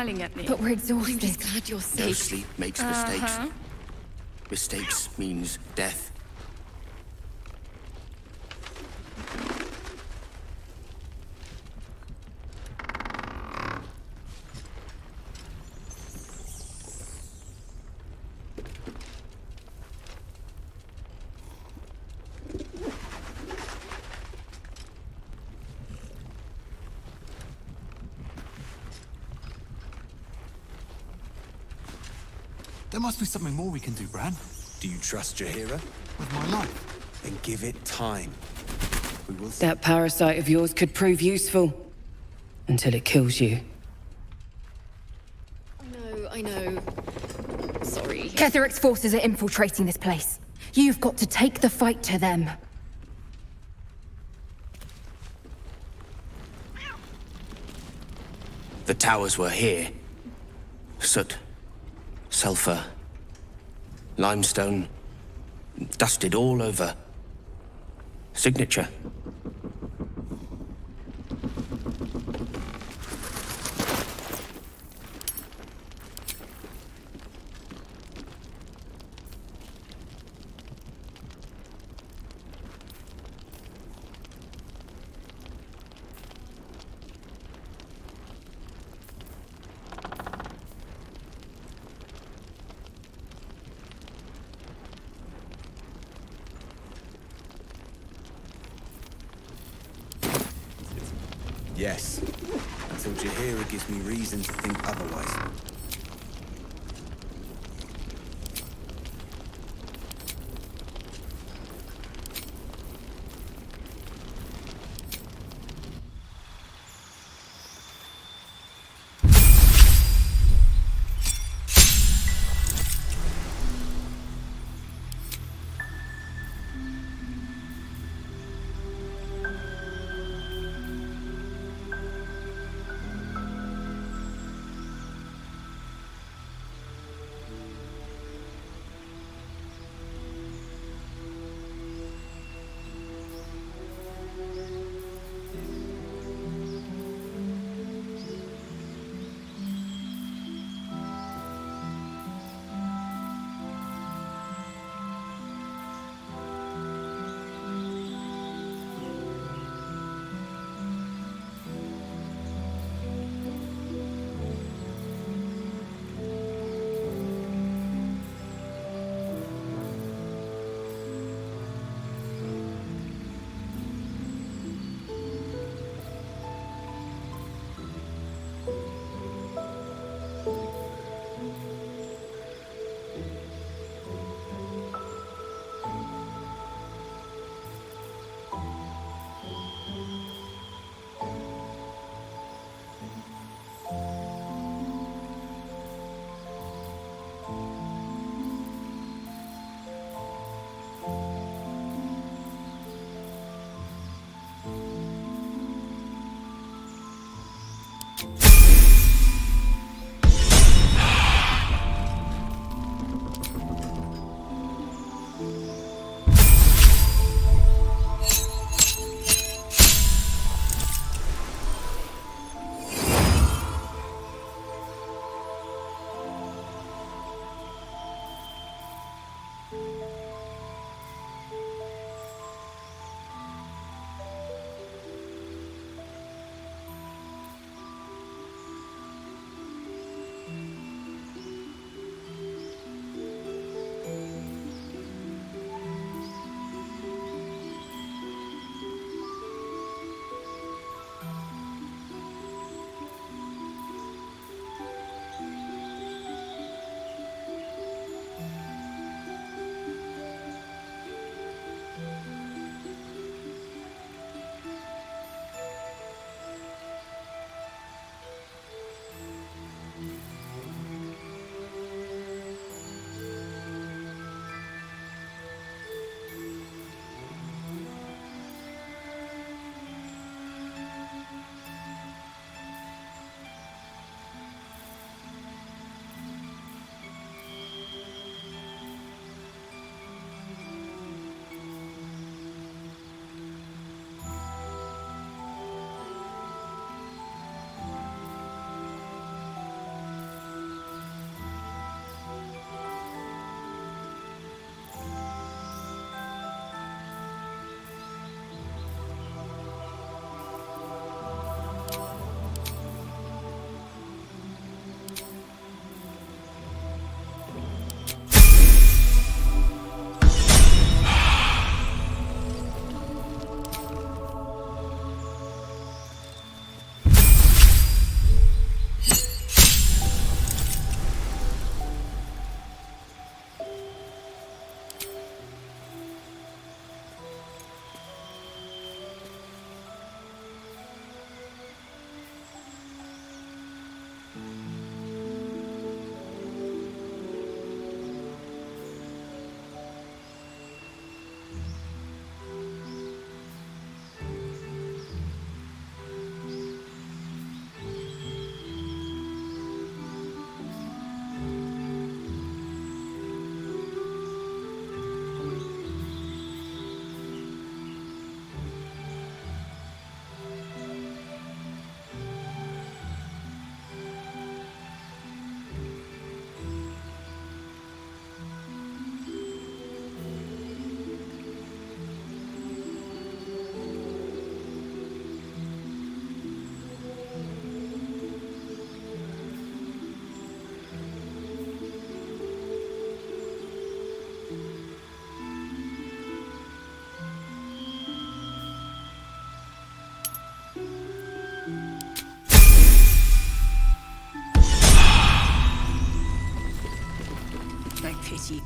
smiling at me. But we're exhausted. I'm just glad you're No safe. sleep makes mistakes. Mistakes means death. There must be something more we can do, Bran. Do you trust Jaheira? With my life. Then give it time. We will see. That parasite of yours could prove useful. Until it kills you. I know. Sorry. Ketheric's forces are infiltrating this place. You've got to take the fight to them. The towers were here. Soot. Sulfur. Limestone. Dusted all over. Signature. Yes. Until Jaheira gives me reason to think otherwise. pity.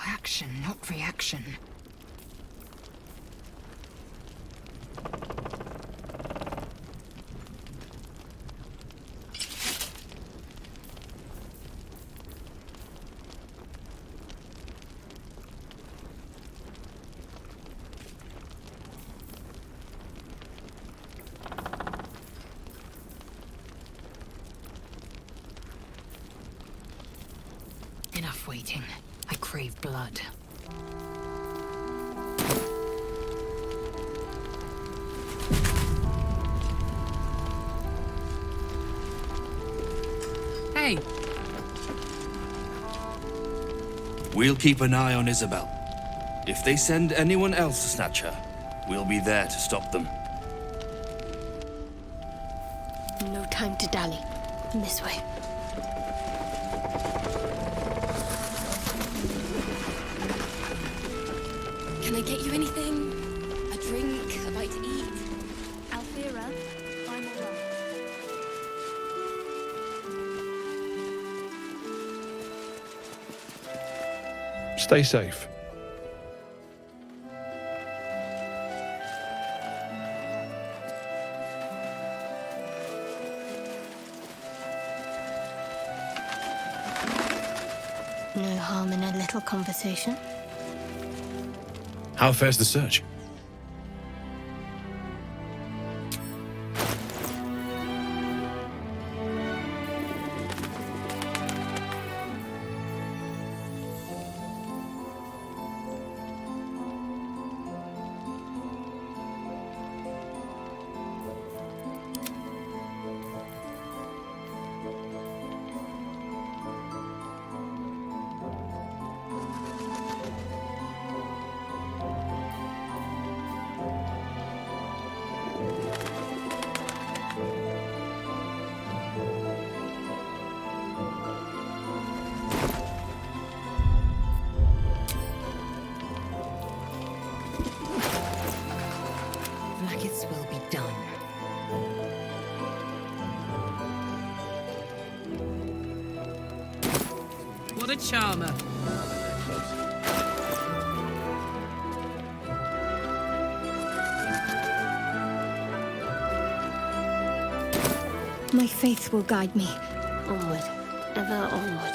Action, not reaction. Enough waiting. I crave blood. Hey, We'll keep an eye on Isabel. If they send anyone else to snatch her, we'll be there to stop them. No time to dally. This way. Can I get you anything? A drink, a bite to eat? Alfira, I'm alright. Stay safe. No harm in a little conversation. How fares the search? Maggots will be done. what a charmer. My faith will guide me. Onward. Ever onward.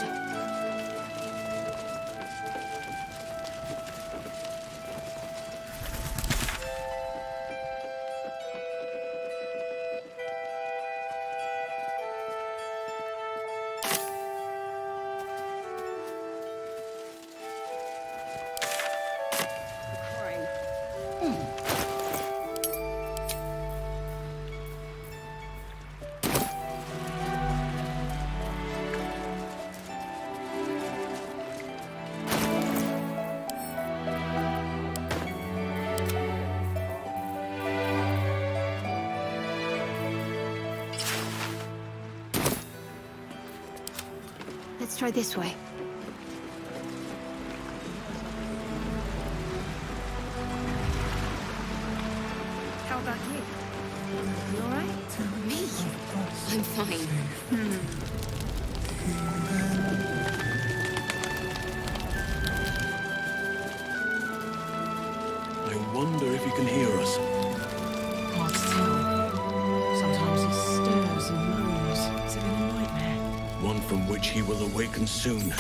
Let's try this way. from which he will awaken soon.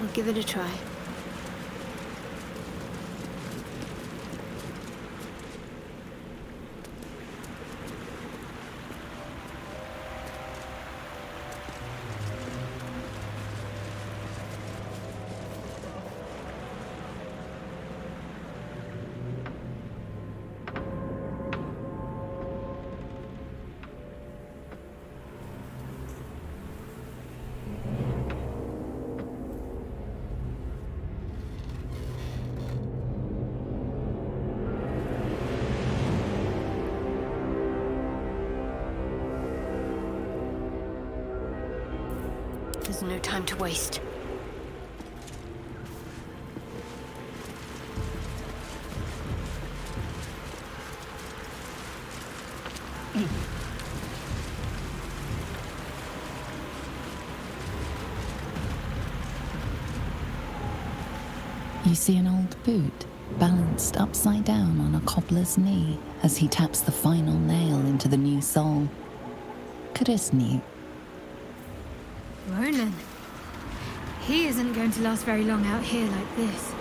I'll give it a try. There's no time to waste. You see an old boot? balanced upside down on a cobbler's knee as he taps the final nail into the new soul. Chris knew. Ronan. He isn't going to last very long out here like this.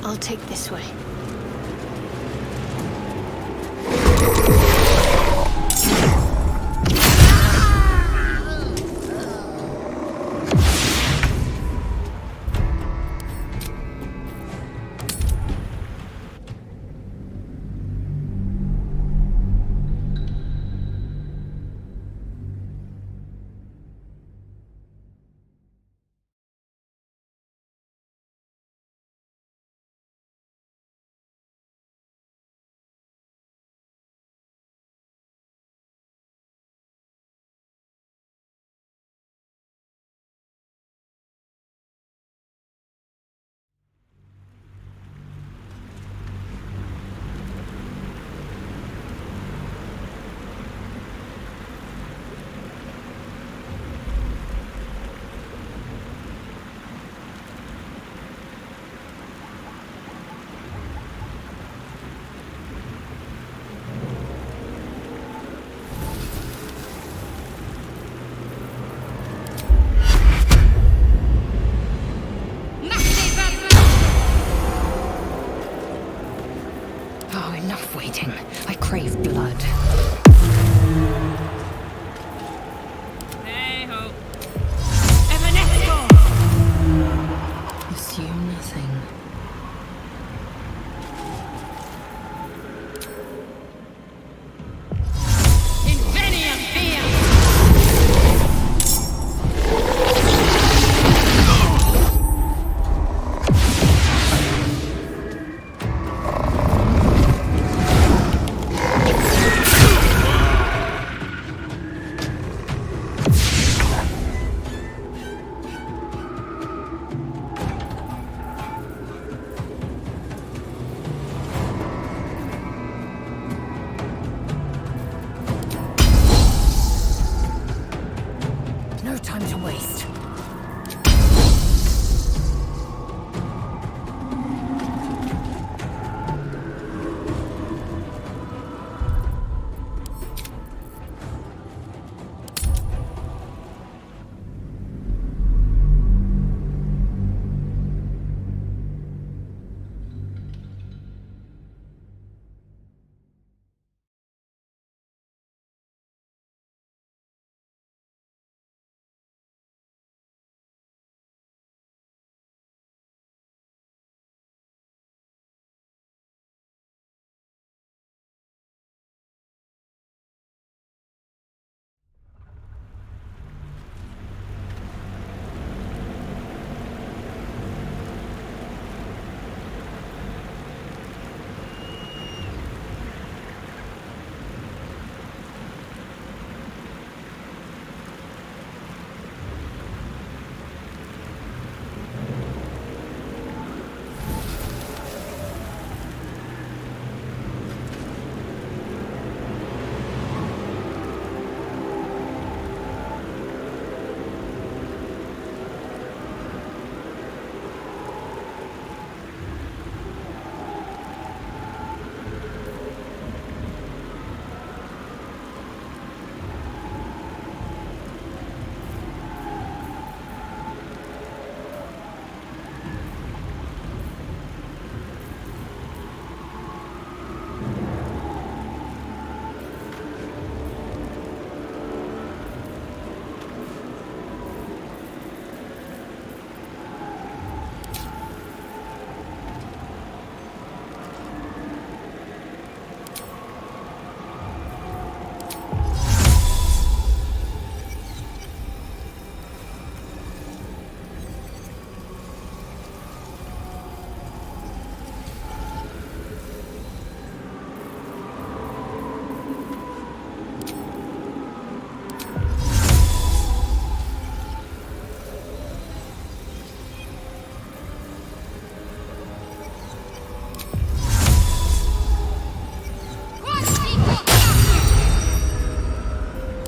I'll take this way. Enough waiting. I crave blood. Hey ho. Assume nothing.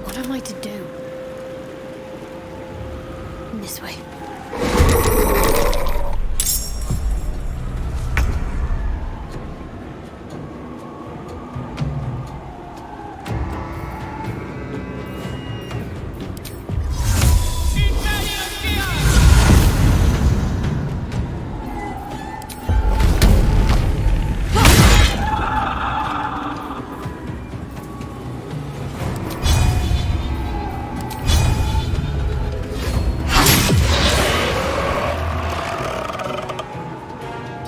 What am I to do? This way.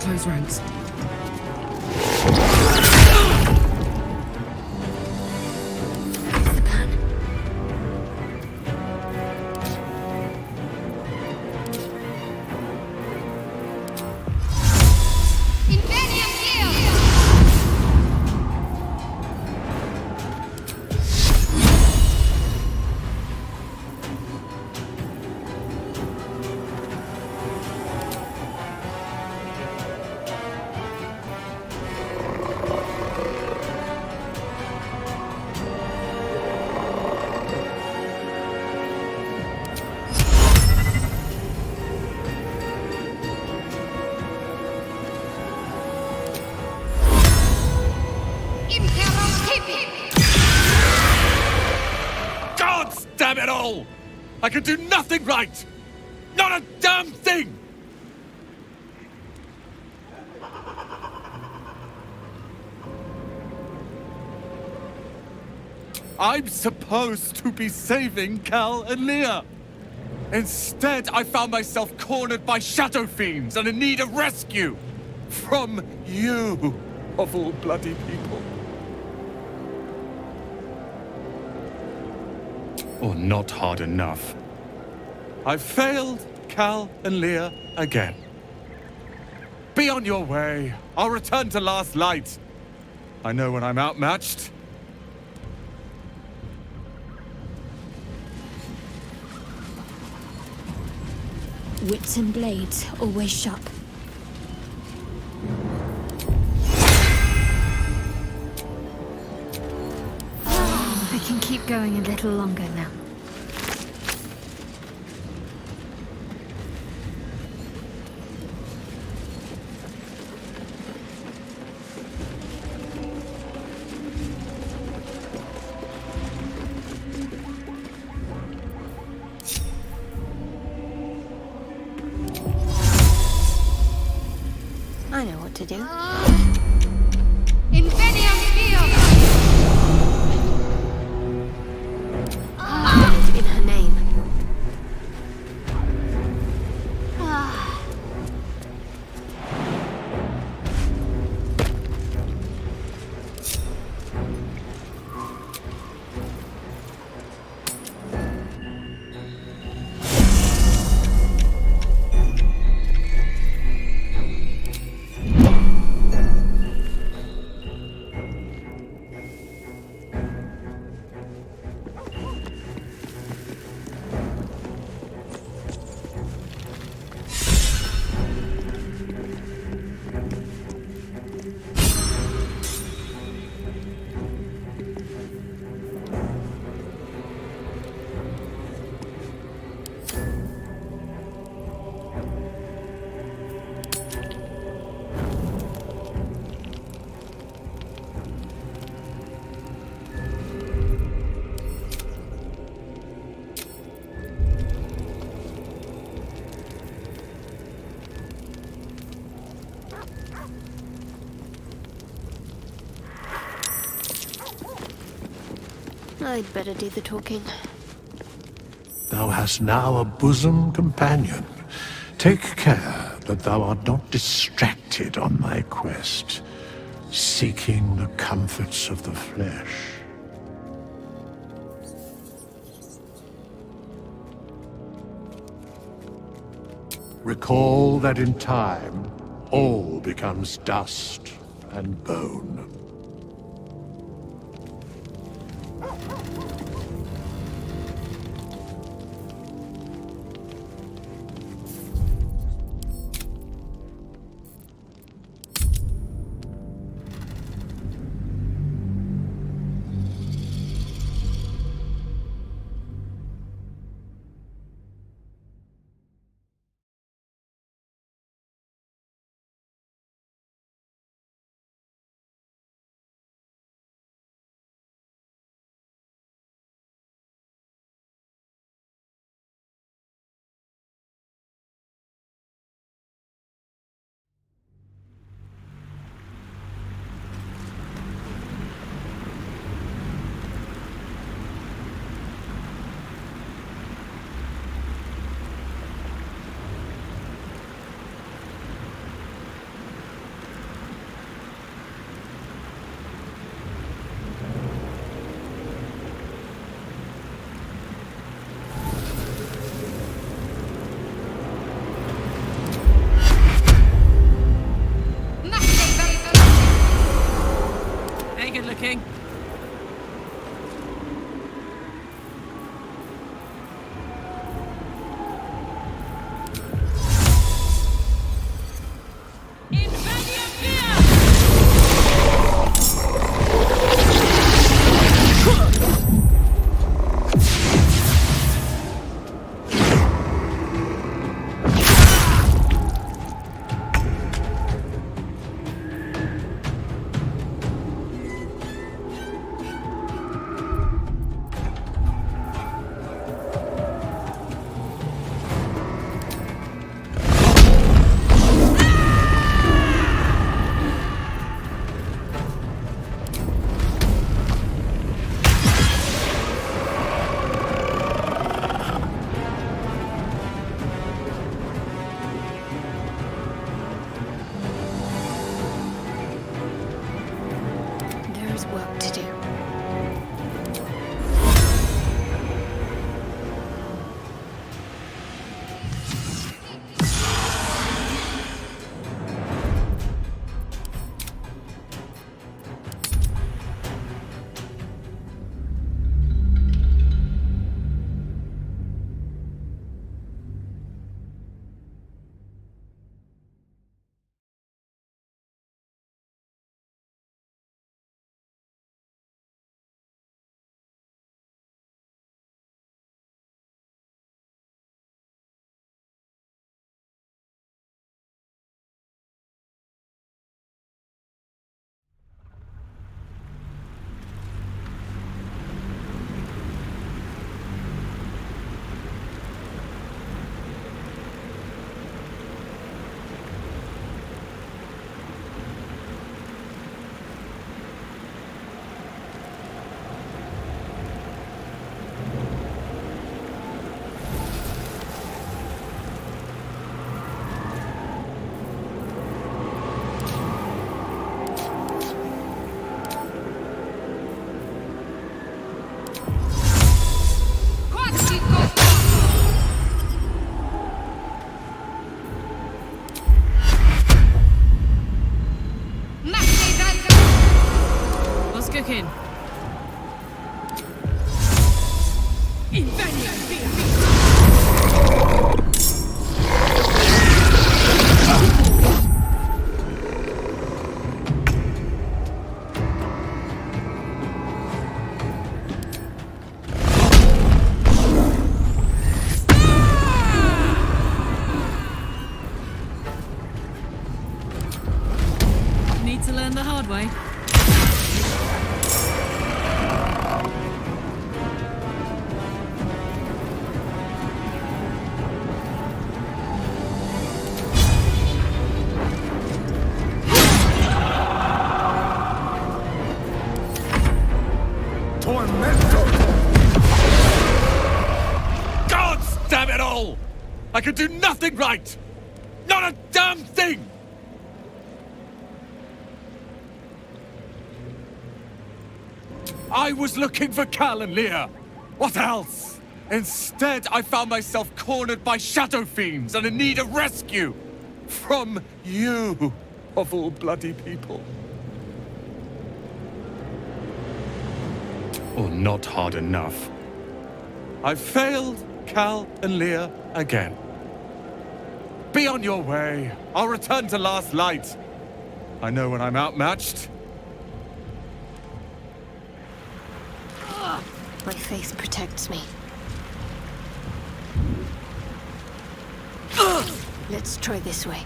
Close ranks. That's the plan. God damn it all! I can do nothing right! Not a damn thing! I'm supposed to be saving Cal and Leah. Instead, I found myself cornered by shadow fiends and in need of rescue. From you, of all bloody people. Or not hard enough. I've failed Cal and Leah again. Be on your way. I'll return to Last Light. I know when I'm outmatched. Wits and blades, always sharp. I can keep going a little longer now. I know what to do. In her name. I'd better do the talking. Thou hast now a bosom companion. Take care that thou art not distracted on thy quest, seeking the comforts of the flesh. Recall that in time, all becomes dust and bone. Good looking. Work to do. What's cooking? Need to learn the hard way. God damn it all! I could do nothing right! Not a damn thing! I was looking for Cal and Leah. What else? Instead, I found myself cornered by shadow fiends and in need of rescue. From you, of all bloody people. Or not hard enough. I've failed Cal and Leah again. Be on your way. I'll return to Last Light. I know when I'm outmatched. My faith protects me. Let's try this way.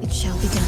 It shall be done.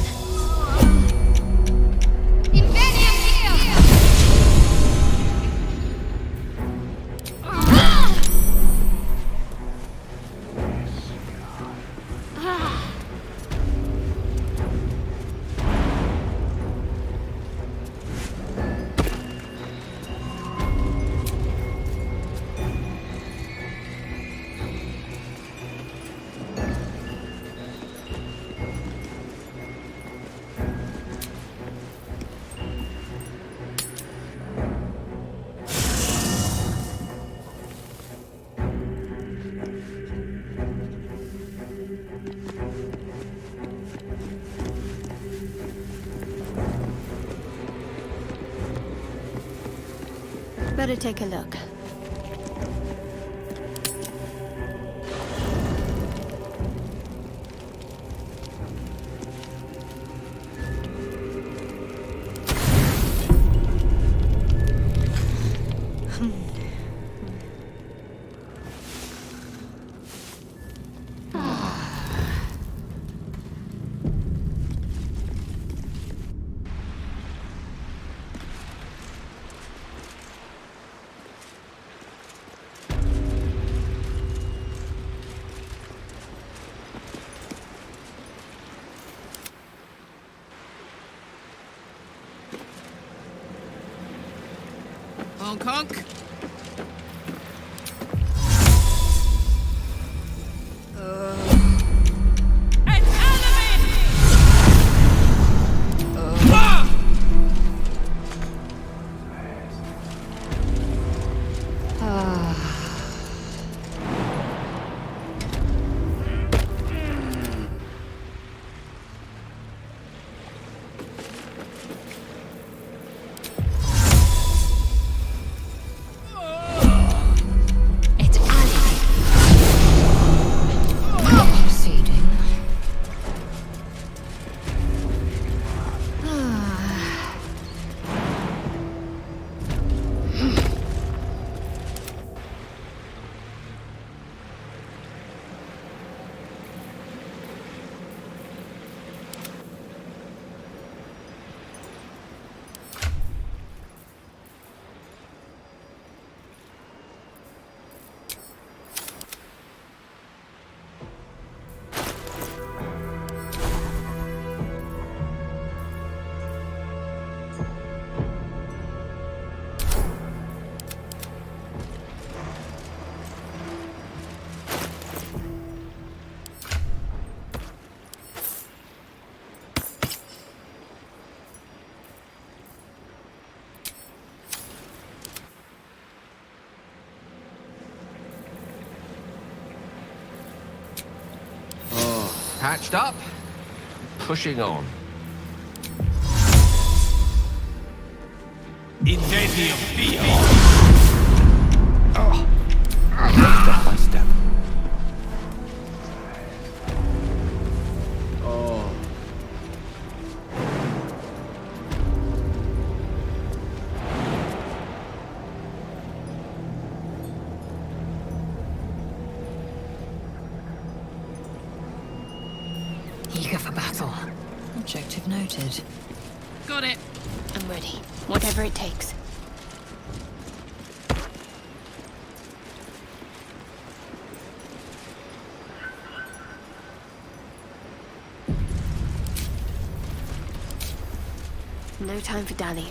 Better take a look. Honk honk. Patched up, pushing on. Incendium Fio! Step by step. Eager for battle. Objective noted. Got it. I'm ready. Whatever it takes. No time for dallying.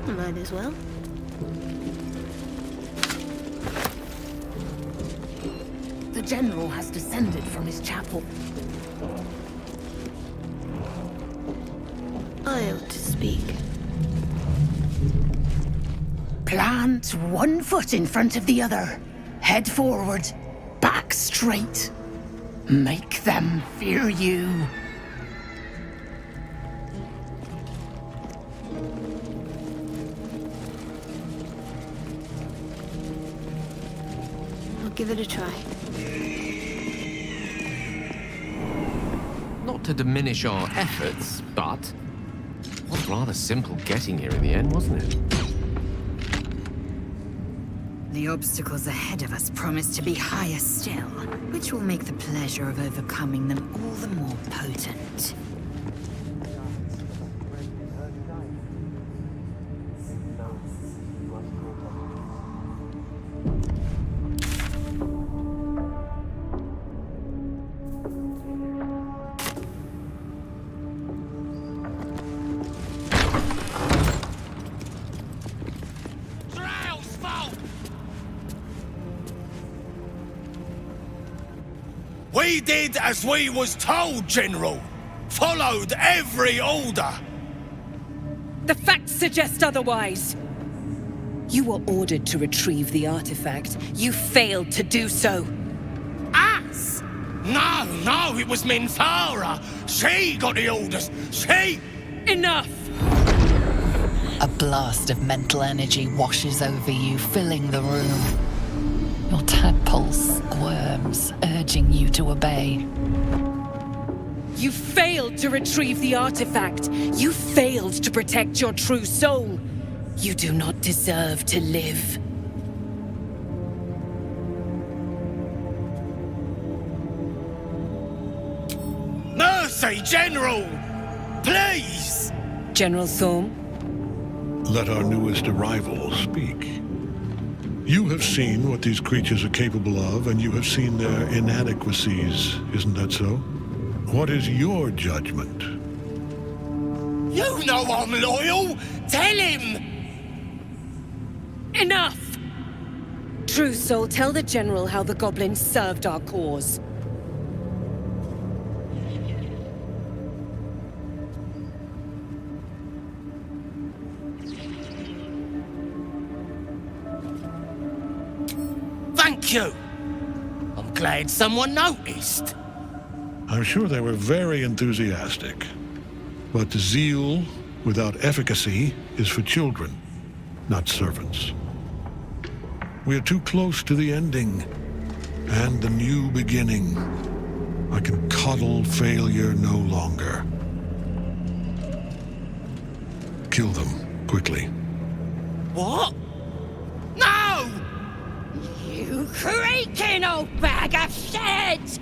Might as well. The General has descended from his chapel. I ought to speak. Plant one foot in front of the other. Head forward. Back straight. Make them fear you. I'll give it a try. Not to diminish our efforts, but it was rather simple getting here in the end, wasn't it? The obstacles ahead of us promise to be higher still, which will make the pleasure of overcoming them all the more potent. We did as we was told, General. Followed every order. The facts suggest otherwise. You were ordered to retrieve the artifact. You failed to do so. Us? No, it was Minthara. She got the orders. She... Enough! A blast of mental energy washes over you, filling the room. Your tadpole squirms, urging you to obey. You failed to retrieve the artifact. You failed to protect your true soul. You do not deserve to live. Mercy, General! Please! General Thorm? Let our newest arrival speak. You have seen what these creatures are capable of, and you have seen their inadequacies, isn't that so? What is your judgment? You know I'm loyal! Tell him! Enough! True Soul, tell the General how the goblins served our cause. Thank you! I'm glad someone noticed. I'm sure they were very enthusiastic. But zeal without efficacy is for children, not servants. We are too close to the ending and the new beginning. I can coddle failure no longer. Kill them quickly. What? No! You creaking old bag of shit!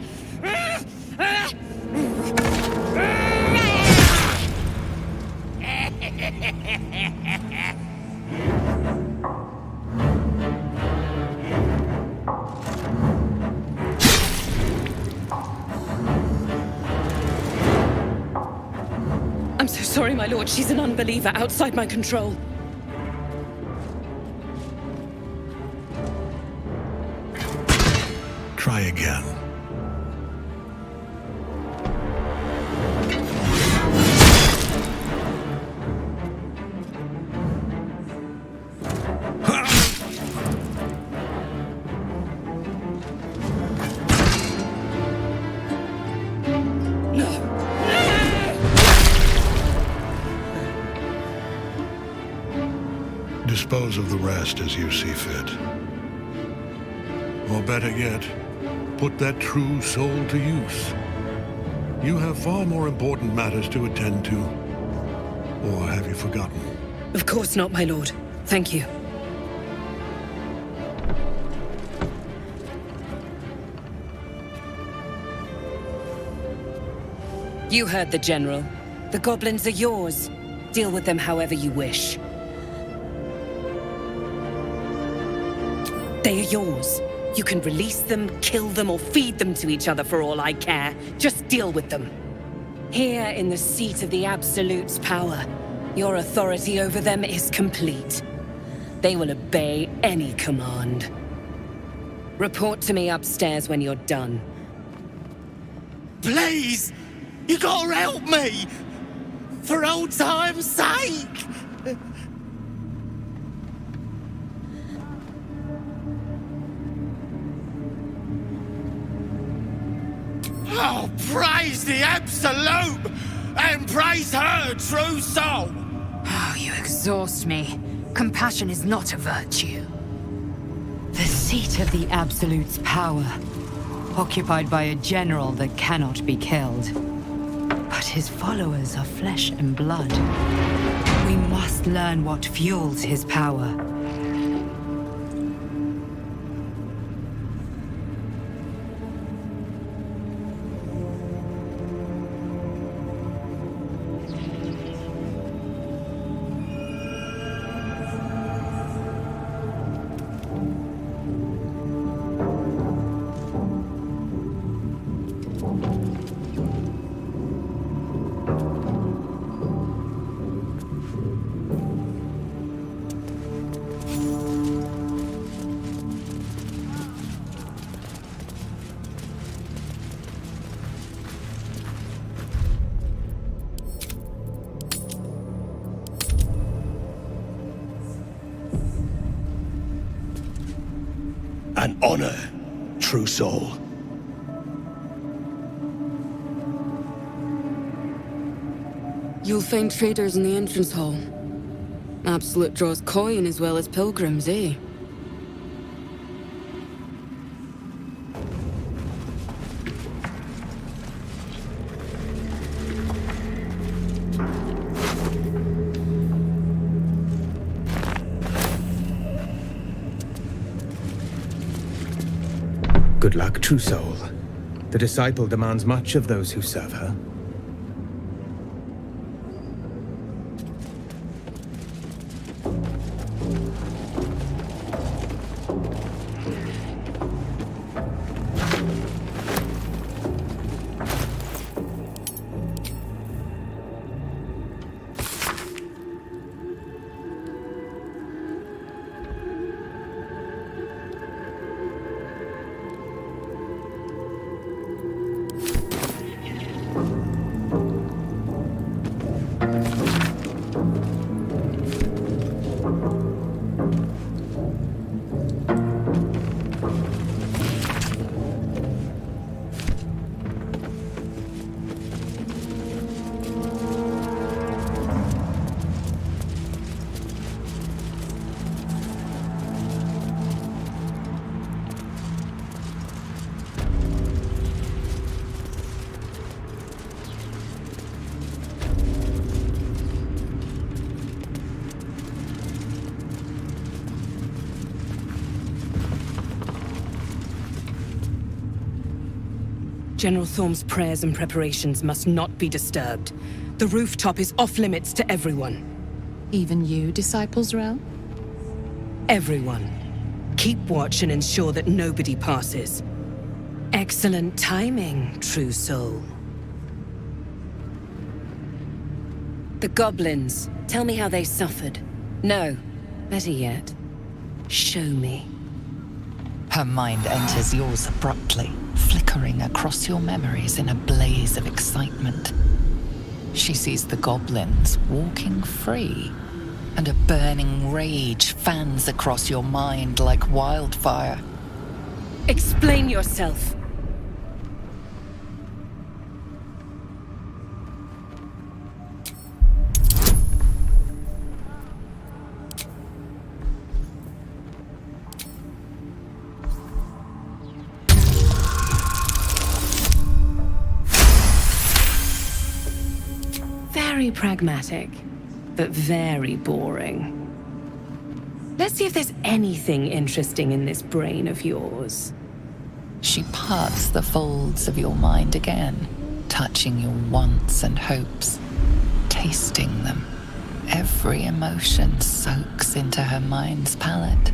I'm so sorry, my lord. She's an unbeliever outside my control. Try again. dispose of the rest as you see fit. Or better yet, put that true soul to use. You have far more important matters to attend to. Or have you forgotten? Of course not, my lord. Thank you. You heard the General. The goblins are yours. Deal with them however you wish. They are yours. You can release them, kill them, or feed them to each other for all I care. Just deal with them. Here in the seat of the Absolute's power, your authority over them is complete. They will obey any command. Report to me upstairs when you're done. Please! You gotta help me! For old time's sake! Oh, praise the Absolute! And praise her true soul! Oh, you exhaust me. Compassion is not a virtue. The seat of the Absolute's power, occupied by a general that cannot be killed. But his followers are flesh and blood. We must learn what fuels his power. An honor, true soul. You'll find traders in the entrance hall. Absolute draws coin as well as pilgrims, eh? Good luck, true soul. The disciple demands much of those who serve her. General Thorm's prayers and preparations must not be disturbed. The rooftop is off-limits to everyone. Even you, Disciples Realm? Everyone. Keep watch and ensure that nobody passes. Excellent timing, true soul. The goblins. Tell me how they suffered. No, better yet, show me. Her mind enters yours abruptly, flickering across your memories in a blaze of excitement. She sees the goblins walking free, and a burning rage fans across your mind like wildfire. Explain yourself. Very pragmatic, but very boring. Let's see if there's anything interesting in this brain of yours. She parts the folds of your mind again, touching your wants and hopes, tasting them. Every emotion soaks into her mind's palette.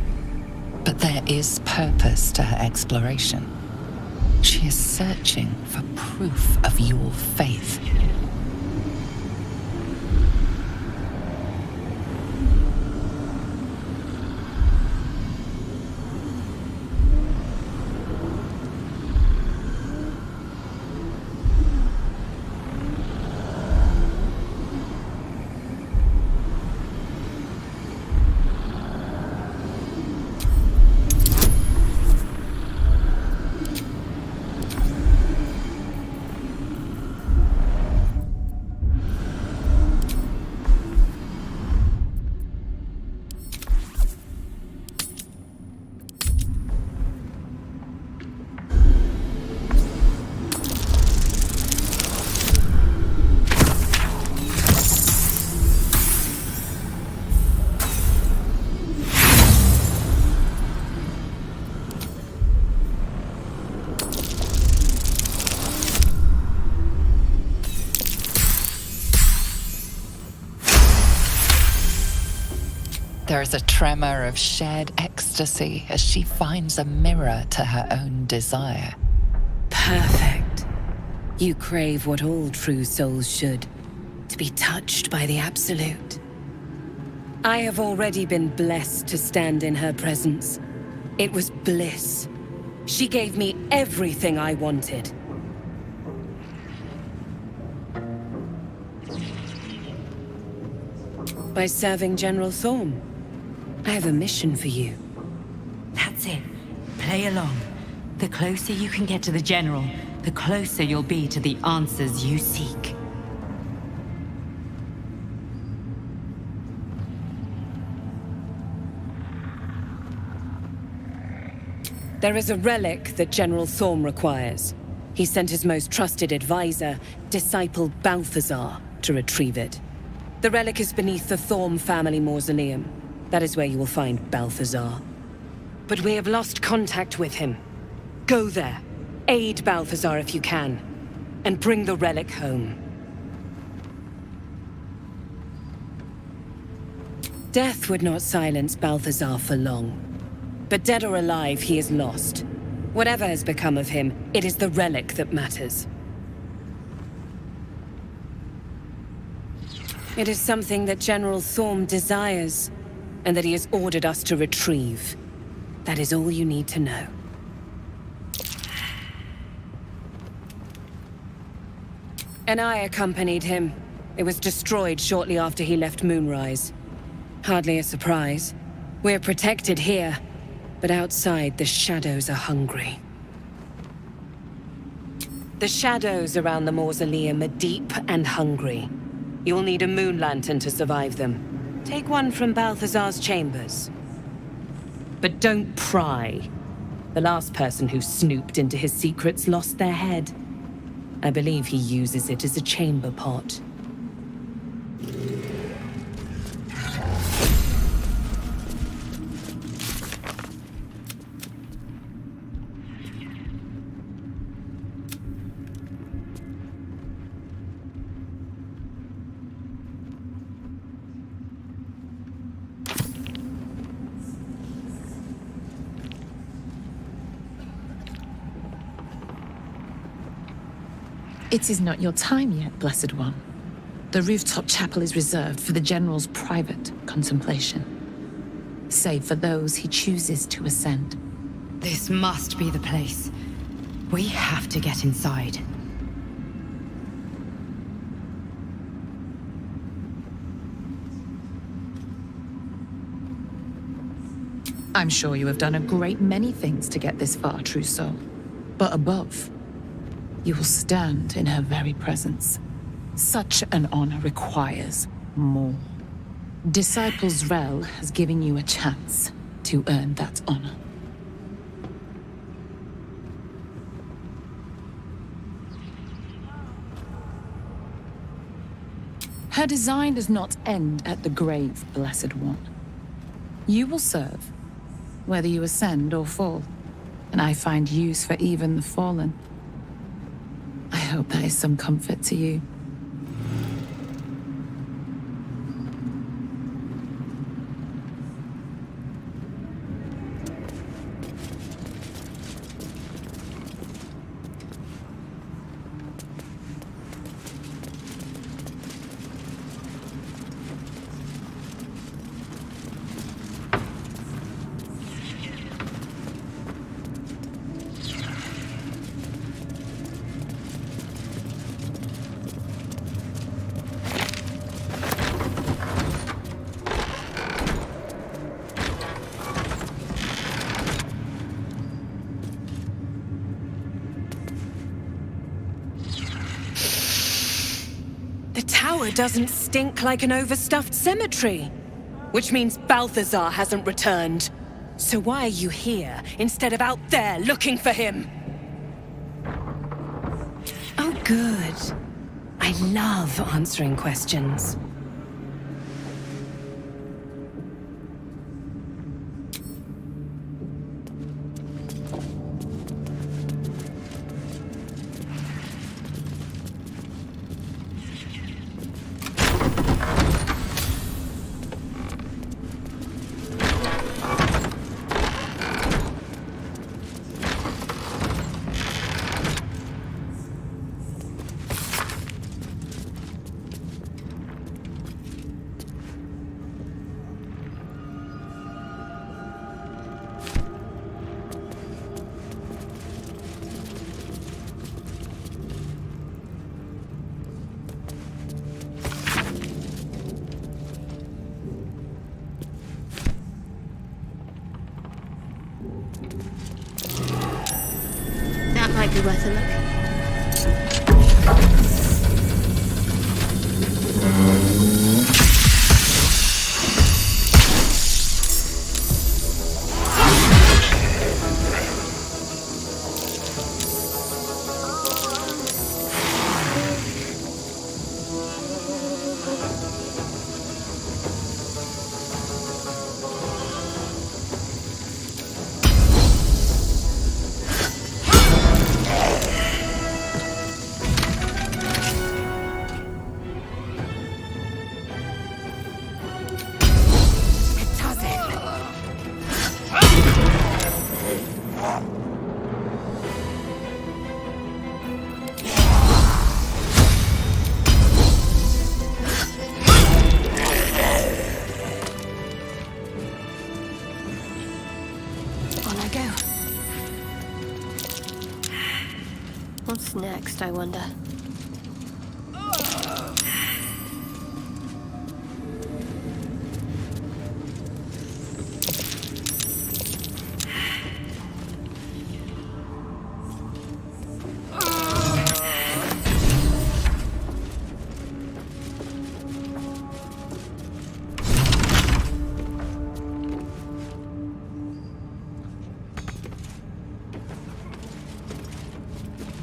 But there is purpose to her exploration. She is searching for proof of your faith. There is a tremor of shared ecstasy as she finds a mirror to her own desire. Perfect. You crave what all true souls should, to be touched by the Absolute. I have already been blessed to stand in her presence. It was bliss. She gave me everything I wanted. By serving General Thorm. I have a mission for you. That's it. Play along. The closer you can get to the General, the closer you'll be to the answers you seek. There is a relic that General Thorm requires. He sent his most trusted advisor, disciple Balthazar, to retrieve it. The relic is beneath the Thorm family mausoleum. That is where you will find Balthazar. But we have lost contact with him. Go there, aid Balthazar if you can, and bring the relic home. Death would not silence Balthazar for long. But dead or alive, he is lost. Whatever has become of him, it is the relic that matters. It is something that General Thorm desires, and that he has ordered us to retrieve. That is all you need to know. And I accompanied him. It was destroyed shortly after he left Moonrise. Hardly a surprise. We're protected here, but outside the shadows are hungry. The shadows around the mausoleum are deep and hungry. You'll need a moon lantern to survive them. Take one from Balthazar's chambers. But don't pry. The last person who snooped into his secrets lost their head. I believe he uses it as a chamber pot. It is not your time yet, Blessed One. The rooftop chapel is reserved for the General's private contemplation, save for those he chooses to ascend. This must be the place. We have to get inside. I'm sure you have done a great many things to get this far, true soul. But above, you will stand in her very presence. Such an honor requires more. Disciple Zrel has given you a chance to earn that honor. Her design does not end at the grave, Blessed One. You will serve, whether you ascend or fall, and I find use for even the fallen. I hope that is some comfort to you. The tower doesn't stink like an overstuffed cemetery. Which means Balthazar hasn't returned. So why are you here, instead of out there looking for him? Oh, good. I love answering questions. That might be worth a look. What's next, I wonder?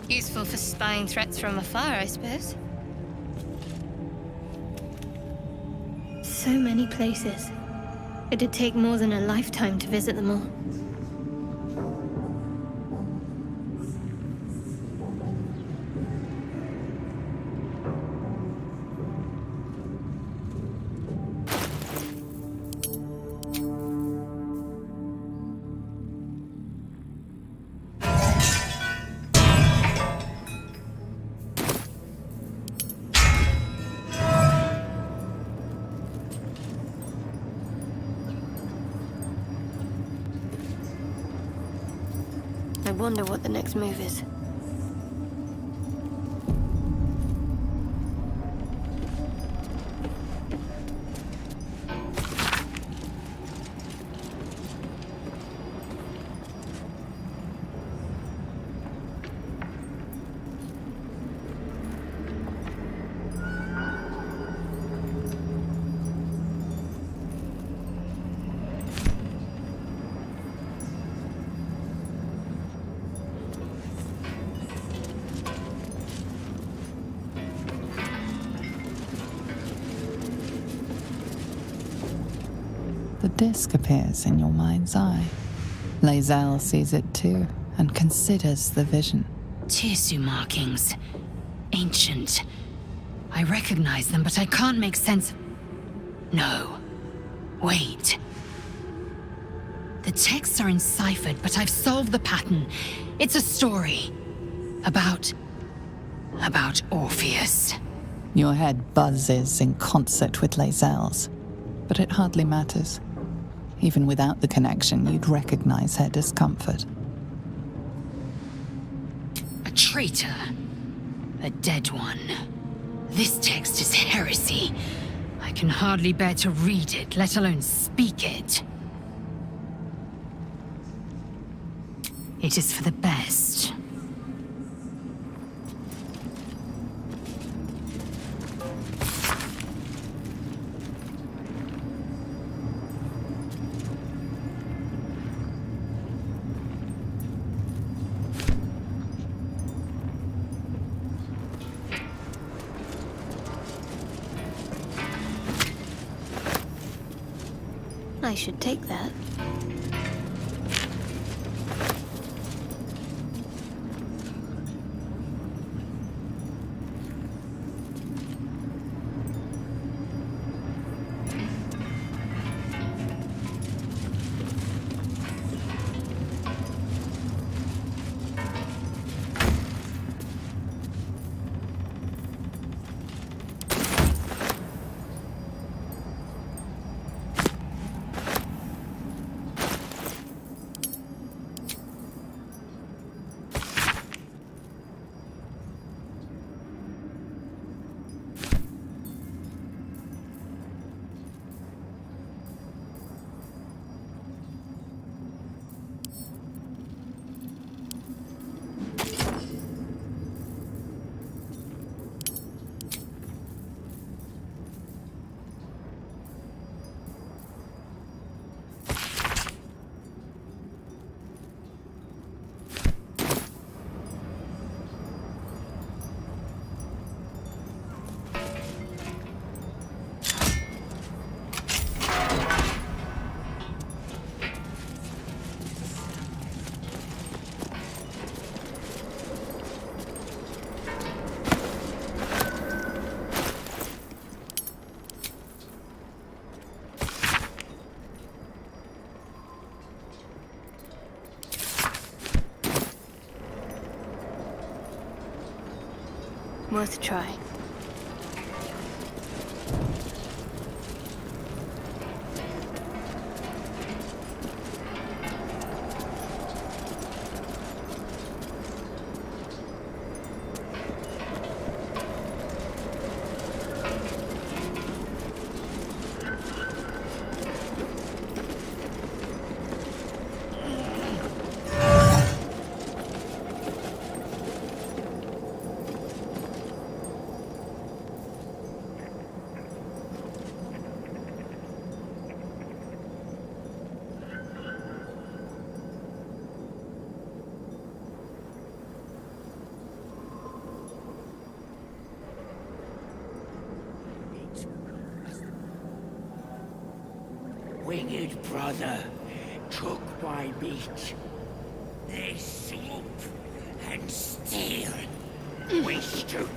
Useful for spying threats from afar, I suppose. So many places. It'd take more than a lifetime to visit them all. I wonder what the next move is. The disc appears in your mind's eye. Lae'zel sees it too, and considers the vision. Tissue markings. Ancient. I recognize them, but I can't make sense. No. Wait. The texts are enciphered, but I've solved the pattern. It's a story. About Orpheus. Your head buzzes in concert with Lae'zel's, but it hardly matters. Even without the connection, you'd recognize her discomfort. A traitor. A dead one. This text is heresy. I can hardly bear to read it, let alone speak it. It is for the best. I should take that. Worth a try. Winged brother took my meat. They swoop and steal. We stoop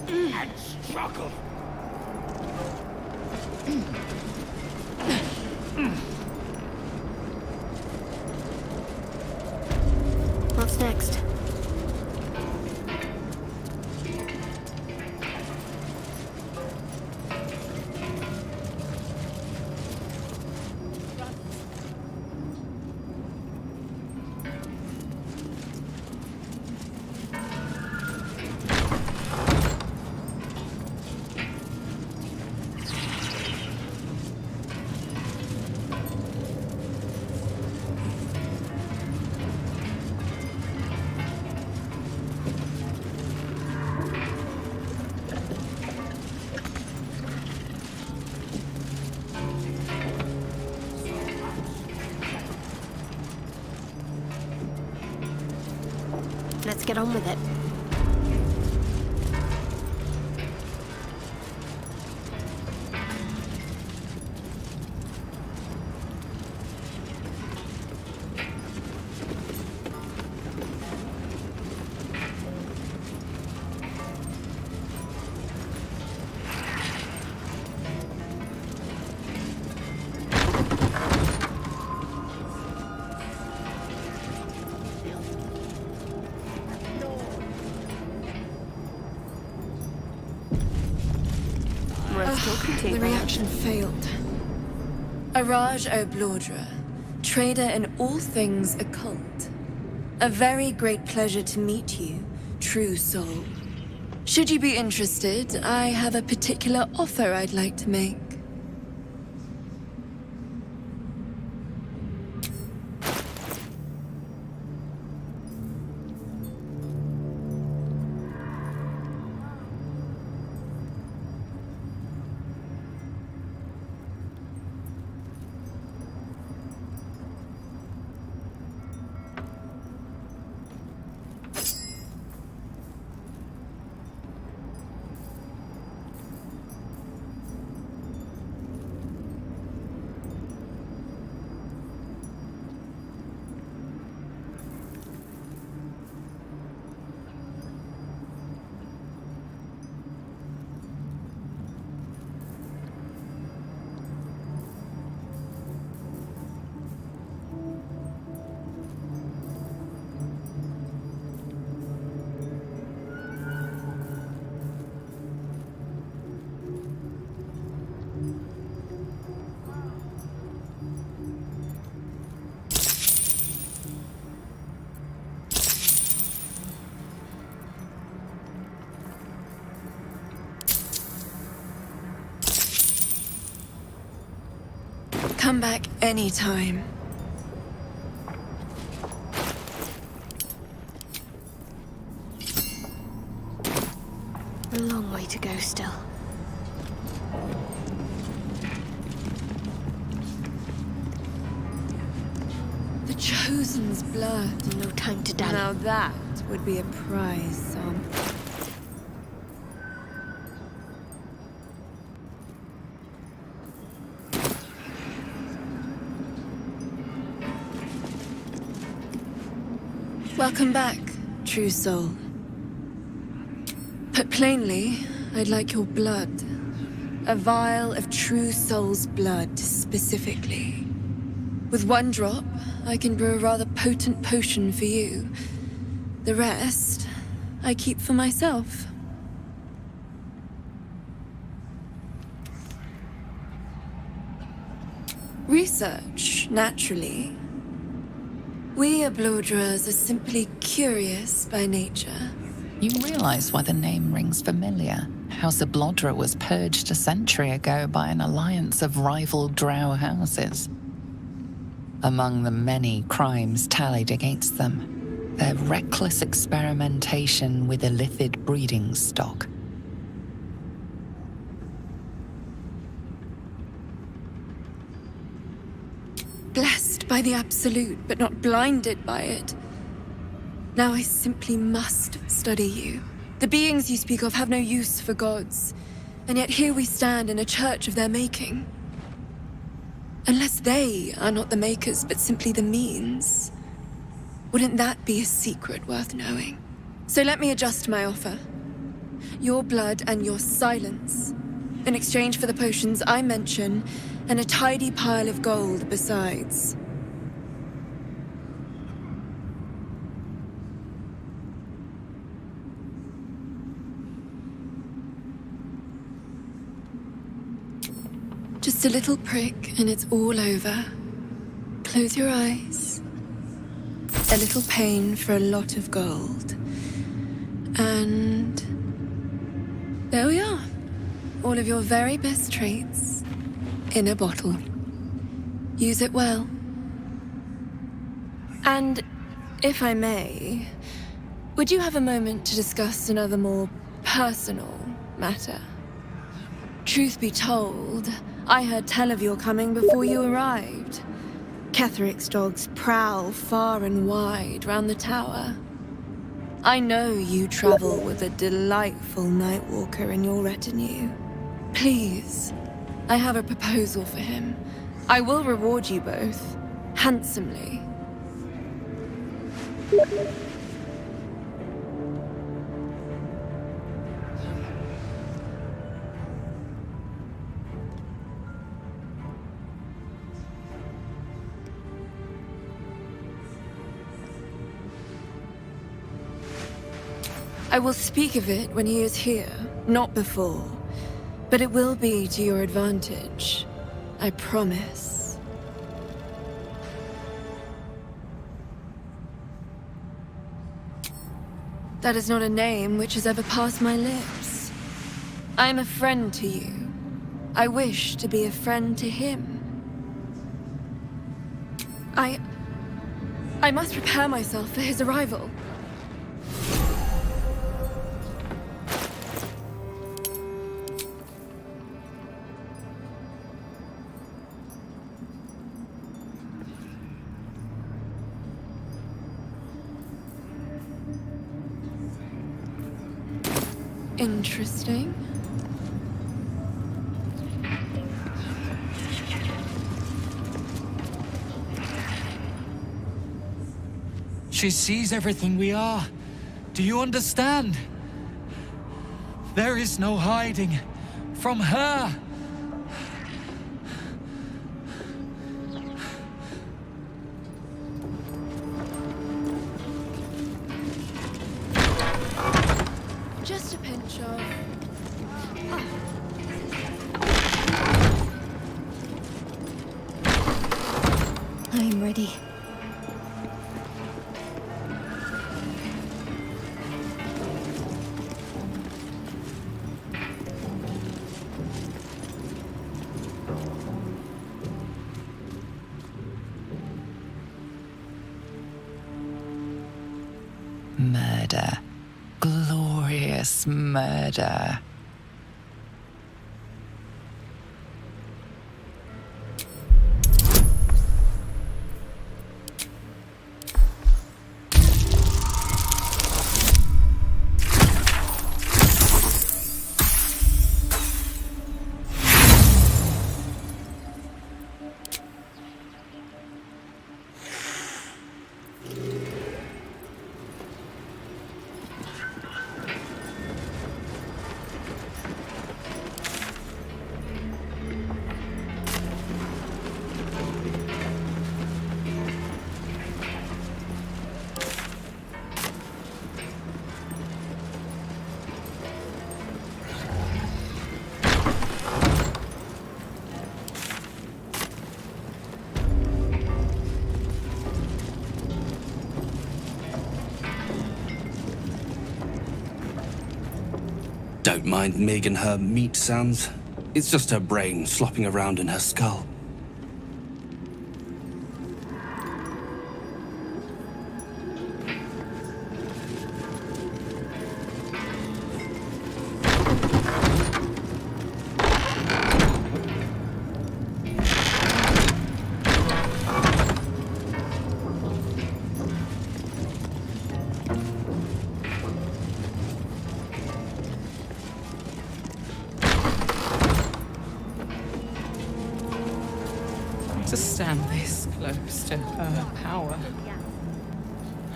and struggle. What's next? Let's get on with it. talking to you The about? reaction failed. Araj O'Blordra, trader in all things occult. A very great pleasure to meet you, true soul. Should you be interested, I have a particular offer I'd like to make. Come back anytime. A long way to go still. The Chosen's blood. No time to dally. Now that would be a prize sample. Welcome back, true soul. Put plainly, I'd like your blood. A vial of true soul's blood, specifically. With one drop, I can brew a rather potent potion for you. The rest, I keep for myself. Research, naturally. We Oblordras are simply curious by nature. You realize why the name rings familiar. House Oblodra was purged a century ago by an alliance of rival drow houses. Among the many crimes tallied against them, their reckless experimentation with illithid breeding stock. Blessed by the Absolute, but not blinded by it. Now I simply must study you. The beings you speak of have no use for gods, and yet here we stand in a church of their making. Unless they are not the makers, but simply the means, wouldn't that be a secret worth knowing? So let me adjust my offer. Your blood and your silence, in exchange for the potions I mention, and a tidy pile of gold besides. Just a little prick and it's all over. Close your eyes. A little pain for a lot of gold. And there we are. All of your very best traits in a bottle. Use it well. And if I may, would you have a moment to discuss another more personal matter? Truth be told, I heard tell of your coming before you arrived. Ketheric's dogs prowl far and wide round the tower. I know you travel with a delightful Nightwalker in your retinue. Please, I have a proposal for him. I will reward you both, handsomely. I will speak of it when he is here, not before. But it will be to your advantage. I promise. That is not a name which has ever passed my lips. I am a friend to you. I wish to be a friend to him. I must prepare myself for his arrival. Interesting. She sees everything we are. Do you understand? There is no hiding from her. Just a pinch of... I am ready. Murder. Glorious murder. Don't mind Mig and her meat sounds. It's just her brain slopping around in her skull. To stand this close to her power.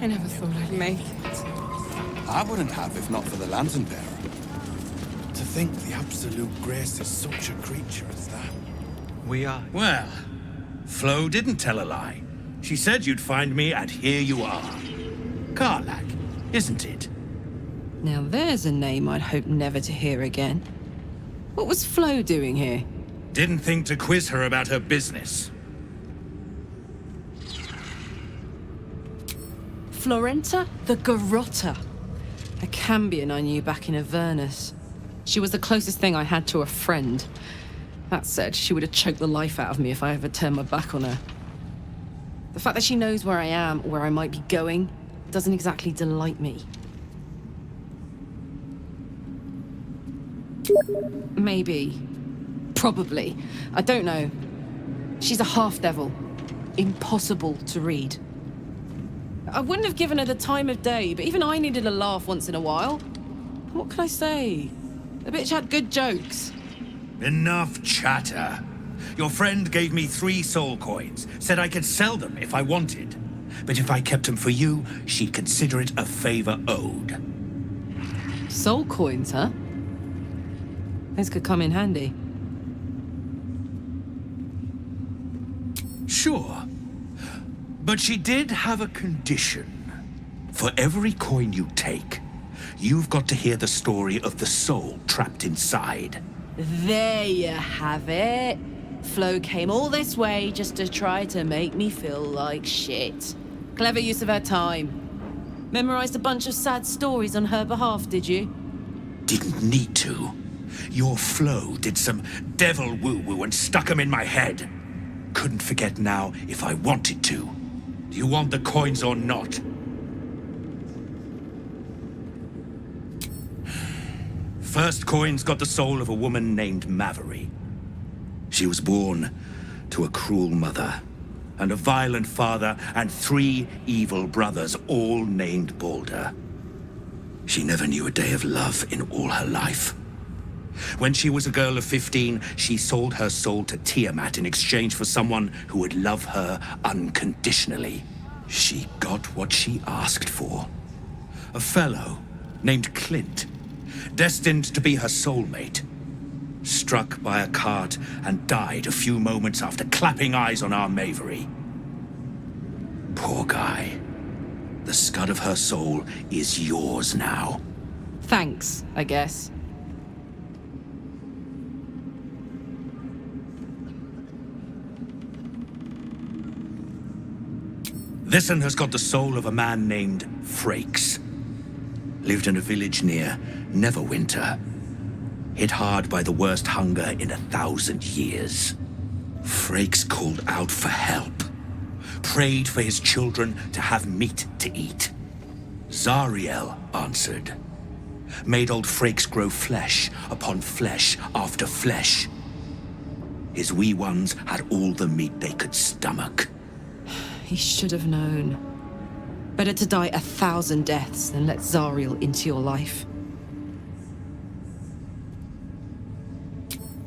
I never thought I'd make it. I wouldn't have if not for the Lantern Bearer. To think the Absolute Grace is such a creature as that. We are. Well, Flo didn't tell a lie. She said you'd find me, and here you are. Karlach, isn't it? Now there's a name I'd hope never to hear again. What was Flo doing here? Didn't think to quiz her about her business. Florenta the Garrotta. A Cambion I knew back in Avernus. She was the closest thing I had to a friend. That said, she would have choked the life out of me if I ever turned my back on her. The fact that she knows where I am, where I might be going, doesn't exactly delight me. Maybe. Probably. I don't know. She's a half-devil. Impossible to read. I wouldn't have given her the time of day, but even I needed a laugh once in a while. What can I say? The bitch had good jokes. Enough chatter. Your friend gave me 3 soul coins, said I could sell them if I wanted. But if I kept them for you, she'd consider it a favor owed. Soul coins, huh? Those could come in handy. Sure. But she did have a condition. For every coin you take, you've got to hear the story of the soul trapped inside. There you have it. Flo came all this way just to try to make me feel like shit. Clever use of her time. Memorized a bunch of sad stories on her behalf, did you? Didn't need to. Your Flo did some devil woo-woo and stuck 'em in my head. Couldn't forget now if I wanted to. Do you want the coins or not? First coin's got the soul of a woman named Maverick. She was born to a cruel mother, and a violent father, and 3 evil brothers, all named Balder. She never knew a day of love in all her life. When she was a girl of 15, she sold her soul to Tiamat in exchange for someone who would love her unconditionally. She got what she asked for. A fellow named Clint, destined to be her soulmate. Struck by a cart and died a few moments after clapping eyes on our Mavery. Poor guy. The scud of her soul is yours now. Thanks, I guess. This one has got the soul of a man named Frakes. Lived in a village near Neverwinter. Hit hard by the worst hunger in 1,000 years. Frakes called out for help. Prayed for his children to have meat to eat. Zariel answered. Made old Frakes grow flesh upon flesh after flesh. His wee ones had all the meat they could stomach. He should have known. Better to die 1,000 deaths than let Zariel into your life.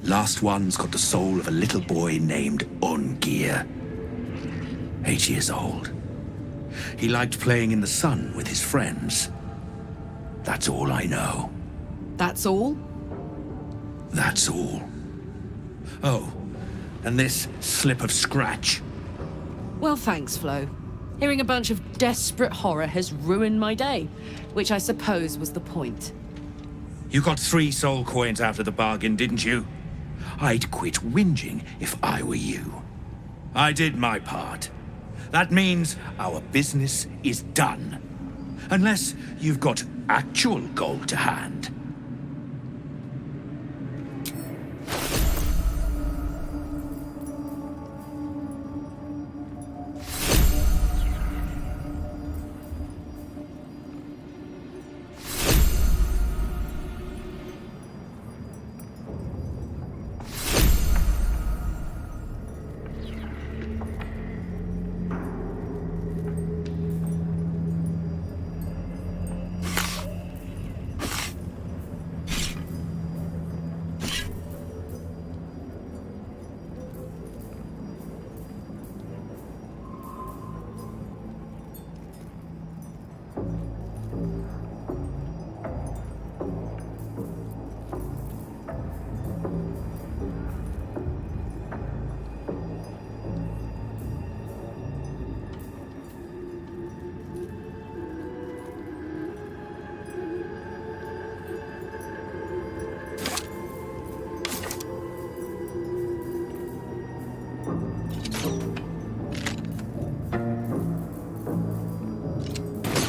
Last one's got the soul of a little boy named Ungir. 8 years old. He liked playing in the sun with his friends. That's all I know. That's all? That's all. Oh, and this slip of scratch. Well, thanks, Flo. Hearing a bunch of desperate horror has ruined my day, which I suppose was the point. You got 3 soul coins after the bargain, didn't you? I'd quit whinging if I were you. I did my part. That means our business is done. Unless you've got actual gold to hand.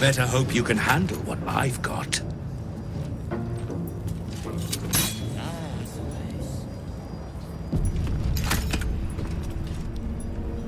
Better hope you can handle what I've got.